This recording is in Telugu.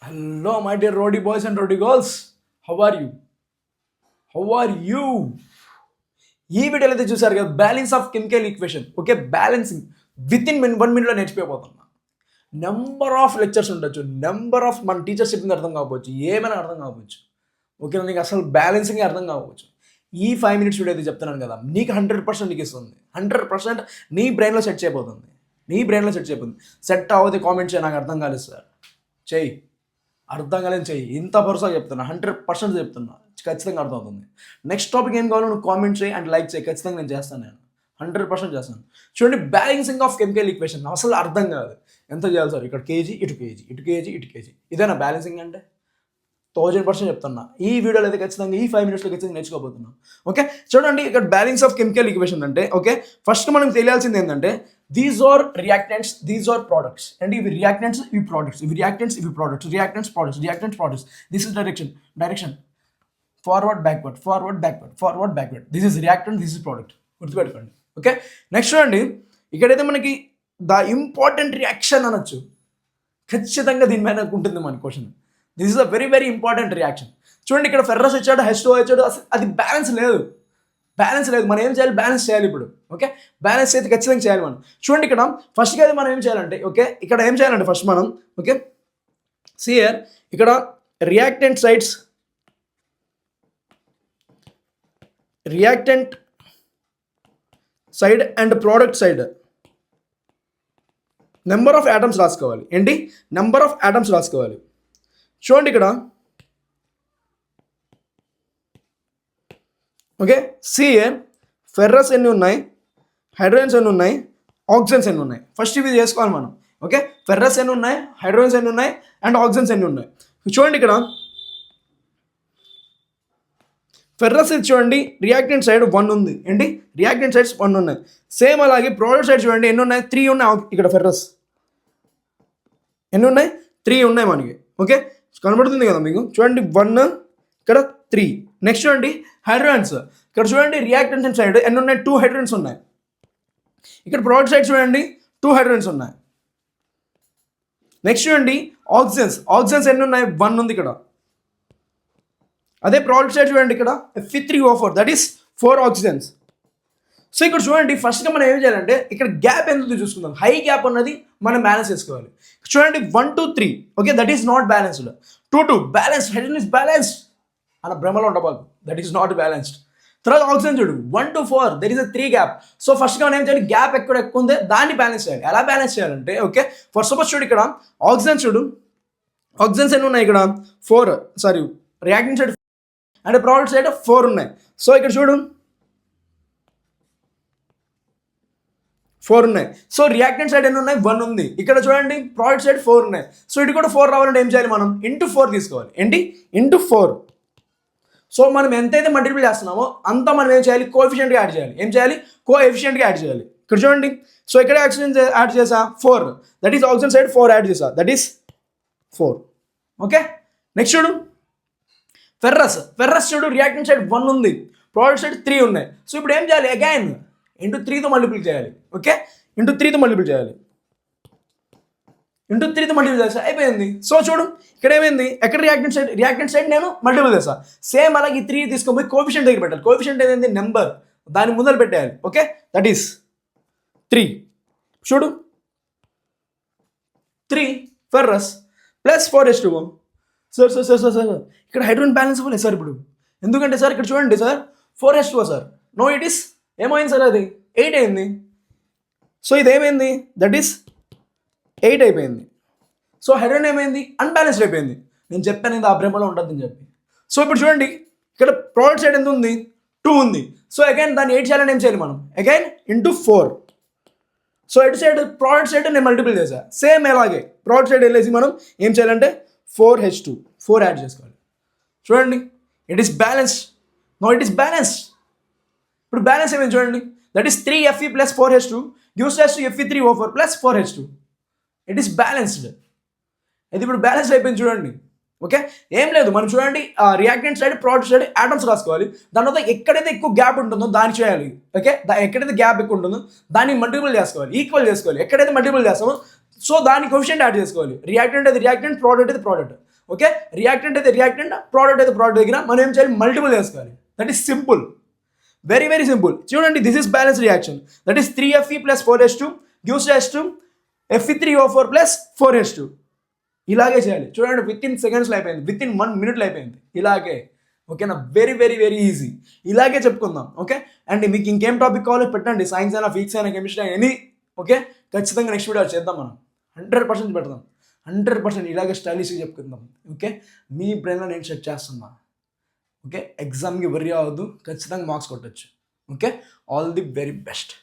Hello, my dear Roddy boys and Roddy girls. How are you? How are you? ఈ వీడియోలో అయితే చూసారు కదా, balance of chemical equation. Okay, balancing within 1 minute నేర్చుకోబోతున్నా. నెంబర్ ఆఫ్ లెక్చర్స్ ఉండొచ్చు, నెంబర్ ఆఫ్ మన టీచర్స్ చెప్పింది అర్థం కావచ్చు, ఏమైనా అర్థం కావచ్చు. ఓకే, నీకు అసలు బ్యాలెన్సింగ్ అర్థం కావచ్చు. ఈ 5 minutes వీడియో అయితే చెప్తున్నాను కదా, నీకు 100% నీకు ఇస్తుంది. 100% నీ బ్రెయిన్లో సెట్ చేయబోతుంది. సెట్ అవ్వదు కామెంట్ చేయి, నాకు అర్థం కాలేదు సార్ చెయ్యి, అర్థం కాలేదు చెయ్యి. ఇంత భరోసా చెప్తున్నా, 100% చెప్తున్నా, ఖచ్చితంగా అర్థం అవుతుంది. నెక్స్ట్ టాపిక్ ఏం కావాలో నువ్వు కామెంట్ చేయి అండ్ లైక్ చేయి, ఖచ్చితంగా నేను చేస్తాను. నేను 100% చేస్తాను. చూడండి, బ్యాలెన్సింగ్ ఆఫ్ కెమికల్ ఈక్వేషన్ అసలు అర్థం కాదు. ఎంత చేయాలి సార్, ఇక్కడ కేజీ ఇటు కేజీ, ఇటు కేజీ ఇటు కేజీ, ఇదేనా బ్యాలెన్సింగ్ అంటే? 1000% చెప్తున్నా. ఈ వీడియోలో అయితే ఖచ్చితంగా ఈ 5 minutesలో ఖచ్చితంగా నేర్చుకోబోతున్నాం. ఓకే, చూడండి, ఇక్కడ బ్యాలెన్స్ ఆఫ్ కెమికల్ ఈక్వేషన్ అంటే, ఓకే, ఫస్ట్ మనం తెలియాల్సింది ఏంటంటే, these are reactants, these are products. And ఇవి రియాక్టెంట్స్, ఇవి ప్రోడక్ట్స్, ఇవి రియాక్టెంట్స్, ఇవి products, reactants products. This is direction forward backward. This is reactant, this is product. గుర్తుపెట్టుకోండి. ఓకే, నెక్స్ట్ చూడండి, ఇక్కడైతే మనకి ద ఇంపార్టెంట్ రియాక్షన్ అనొచ్చు. ఖచ్చితంగా దీని మీద ఉంటుంది మన question. This is a very very important reaction. చూడండి, ఇక్కడ ఫెర్రస్ వచ్చాడు, H2O వచ్చాడు, అది బ్యాలెన్స్ లేదు. మనం ఏం చేయాలి? బ్యాలెన్స్ చేయాలి ఇప్పుడు. ఓకే, బ్యాలెన్స్ అయితే ఖచ్చితంగా చేయాలి మనం. చూడండి, ఇక్కడ ఫస్ట్గా అయితే మనం ఏం చేయాలంటే, ఓకే, ఇక్కడ ఏం చేయాలంటే ఫస్ట్ మనం, ఓకే, సియర్ ఇక్కడ reactant side and product side number of atoms రాసుకోవాలి. ఏంటి? నెంబర్ ఆఫ్ యాటమ్స్ రాసుకోవాలి. చూడండి ఇక్కడ, ఓకే, సిఏ ఫెర్రస్ ఎన్ని ఉన్నాయి, హైడ్రోజన్స్ ఎన్ని ఉన్నాయి, ఆక్సిజన్స్ ఎన్ని ఉన్నాయి, ఫస్ట్ ఇవి చేసుకోవాలి మనం. ఓకే, ఫెర్రస్ ఎన్ని ఉన్నాయి, హైడ్రోజన్స్ ఎన్ని ఉన్నాయి, అండ్ ఆక్సిజన్స్ ఎన్ని ఉన్నాయి. చూడండి, ఇక్కడ ఫెర్రస్ ఇది చూడండి, రియాక్టెంట్ సైడ్ 1 ఉంది. ఏంటి? రియాక్టెంట్ సైడ్స్ 1 ఉన్నాయి. సేమ్ అలాగే ప్రోడక్ట్ సైడ్ చూడండి, ఎన్ని ఉన్నాయి? 3 ఉన్నాయి. ఇక్కడ ఫెర్రస్ ఎన్ని ఉన్నాయి? 3 ఉన్నాయి మనకి. ఓకే, కనబడుతుంది కదా మీకు. చూడండి, 1 ఇక్కడ 3. నెక్స్ట్ చూడండి, హైడ్రోజన్స్. ఇక్కడ చూడండి, రియాక్టెంట్ సైడ్ ఎన్ని ఉన్నాయి? 2 హైడ్రోజన్స్ ఉన్నాయి. ఇక్కడ ప్రోడక్ట్ సైడ్ చూడండి, 2 హైడ్రోజన్స్ ఉన్నాయి. నెక్స్ట్ చూడండి, ఆక్సిజన్స్ ఎన్ని ఉన్నాయి? 1 ఉంది ఇక్కడ. అదే ప్రోడక్ట్ సైడ్ చూడండి, ఇక్కడ Fe3O4, that is 4 oxygens. So ఇక్కడ చూడండి, ఫస్ట్గా మనం ఏం చేయాలంటే, ఇక్కడ గ్యాప్ ఎంత చూసుకుందాం. హై గ్యాప్ అన్నది మనం బ్యాలెన్స్ చేసుకోవాలి. చూడండి, 1 2 3, okay, that is not balanced. 2 2 balanced, hydrogen is balanced అన్న భ్రమలో ఉండబాకు, దట్ ఈస్ నాట్ బ్యాలెన్స్డ్. తర్వాత ఆక్సిజన్ చూడు, 1 to 4, that is 3 gap. So ఫస్ట్గా మనం ఏం చేయాలి? గ్యాప్ ఎక్కువ ఉంది, దాన్ని బ్యాలెన్స్ చేయాలి. ఎలా బ్యాలెన్స్ చేయాలంటే, ఓకే, ఫర్ సపోజ్ చూడు, ఇక్కడ ఆక్సిజన్ చూడు, ఆక్సిజన్స్ ఎన్ని ఉన్నాయి? ఇక్కడ 4, sorry, reactant side and product side 4 ఉన్నాయి. సో ఇక్కడ చూడు, 4 ఉన్నాయి. సో రియాక్టెంట్ సైడ్ ఎన్ని ఉన్నాయి? 1 ఉంది. ఇక్కడ చూడండి, ప్రోడక్ట్ సైడ్ 4 ఉన్నాయి. సో ఇది కూడా 4 రావాలంటే ఏం చేయాలి? మనం ఇంటూ 4 తీసుకోవాలి. ఏంటి? ఇంటూ 4. సో మనం ఎంతైతే మల్టిపుల్ చేస్తున్నామో అంత మనం ఏం చేయాలి? కోఎఫిషియెంట్గా యాడ్ చేయాలి. ఏం చేయాలి? కోఎఫిషియెంట్గా యాడ్ చేయాలి. ఇక్కడ చూడండి, సో ఇక్కడ ఆక్సిజన్ యాడ్ చేసా 4, that is oxygen side 4 add చేసా, దట్ ఈస్ 4. ఓకే, నెక్స్ట్ చూడు, ఫెర్రస్ చూడు, రియాక్టెంట్ సైడ్ 1 ఉంది, ప్రోడక్ట్ సైడ్ 3 ఉన్నాయి. సో ఇప్పుడు ఏం చేయాలి? అగైన్ ఇంటూ 3తో మల్టిపుల్ చేయాలి. ఓకే, ఇంటూ 3తో మల్టిపుల్ చేయాలి. అయిపోయింది. సో చూడు, ఇక్కడ ఏమైంది? ఎక్కడ రియాక్టెంట్ సైడ్ నేను మల్టిపుల్ చేసా. సేమ్ అలాగే ఈ 3 తీసుకొని కోఎఫిషియెంట్ దగ్గర పెట్టాలి. కోఎఫిషియెంట్ ఏదైంది? నెంబర్, దాని ముందర పెట్టేయాలి. Okay, that is 3. చూడు, 3 ఫెర్రస్ ప్లస్ 4H2O. సార్ ఇక్కడ హైడ్రోజన్ బ్యాలెన్స్ అవ్వలేదు సార్ ఇప్పుడు. ఎందుకంటే సార్ ఇక్కడ చూడండి sir, 4H2O sir. No, it is ఏమైంది సార్? అది 8 అయింది. సో ఇది ఏమైంది? దట్ ఈస్ 8 అయిపోయింది. సో హైడ్రోజన్ ఏమైంది? అన్బ్యాలెన్స్డ్ అయిపోయింది. నేను చెప్పాను ఇది ఆ భ్రమలో ఉంటుందని చెప్పి. సో ఇప్పుడు చూడండి, ఇక్కడ ప్రోడక్ట్ సైడ్ ఎంత ఉంది? 2 ఉంది. సో అగైన్ దాన్ని 8 చేయాలని ఏం చేయాలి మనం? Again into 4. సో ఎటు సైడ్? ప్రోడక్ట్ సైడ్ నేను మల్టిపుల్ చేసా. సేమ్ అలాగే ప్రోడక్ట్ సైడ్ వెళ్ళేసి మనం ఏం చేయాలంటే 4 యాడ్ చేసుకోవాలి. చూడండి, it is balanced. No, it is balanced. ఇప్పుడు బ్యాలెన్స్ ఏమైంది చూడండి, that is 3Fe plus 4H2 gives rise to Fe3O4 plus 4H2. It is balanced. ఇది ఇప్పుడు బ్యాలెన్స్ అయిపోయింది చూడండి. ఓకే, ఏం లేదు, మనం చూడండి, reactant side product side atoms రాసుకోవాలి. దాని తర్వాత ఎక్కడైతే ఎక్కువ గ్యాప్ ఉంటుందో దాన్ని చేయాలి. ఓకే, ఎక్కడైతే గ్యాప్ ఎక్కువ ఉంటుందో దాన్ని మల్టిపుల్ చేసుకోవాలి, ఈక్వల్ చేసుకోవాలి. ఎక్కడైతే మల్టిపుల్ చేస్తామో సో దాని కోఎఫిషియెంట్ యాడ్ చేసుకోవాలి. రియాక్టెంట్ అది రియాక్టెంట్, ప్రోడక్ట్ అది ప్రోడక్ట్. ఓకే, రియాక్టెంట్ అయితే రియాక్టెంట్, ప్రోడక్ట్ అయితే ప్రోడక్ట్ దగ్గర మనం ఏం చేయాలి, మల్టిపుల్ చేసుకోవాలి. That is simple, very very simple. చూడండి, this is balance reaction. That is 3Fe + 4H2 gives rise to Fe3O4 + 4H2. ఇలాగే చేయాలి. చూడండి, విత్ ఇన్ సెకండ్స్లో అయిపోయింది, విత్ ఇన్ 1 minute అయిపోయింది. ఇలాగే, ఓకేనా, వెరీ వెరీ వెరీ ఈజీ. ఇలాగే చెప్పుకుందాం. ఓకే, అండ్ మీకు ఇంకేం టాపిక్ కావాలో పెట్టండి, సైన్స్ అయినా, ఫిజిక్స్ అయినా, కెమిస్ట్రీ అయినా, ఎనీ. ఓకే, ఖచ్చితంగా నెక్స్ట్ వీడియో చేద్దాం మనం, 100% పెడదాం, 100% ఇలాగే స్టైలిష్గా చెప్పుకుందాం. ఓకే, మీ బ్రెయిన్లో నేను సెట్ చేస్తున్నా. ఓకే, ఎగ్జామ్కి వర్రీ అవ్వద్దు, ఖచ్చితంగా మార్క్స్ కొట్టచ్చు. Okay, all the very best.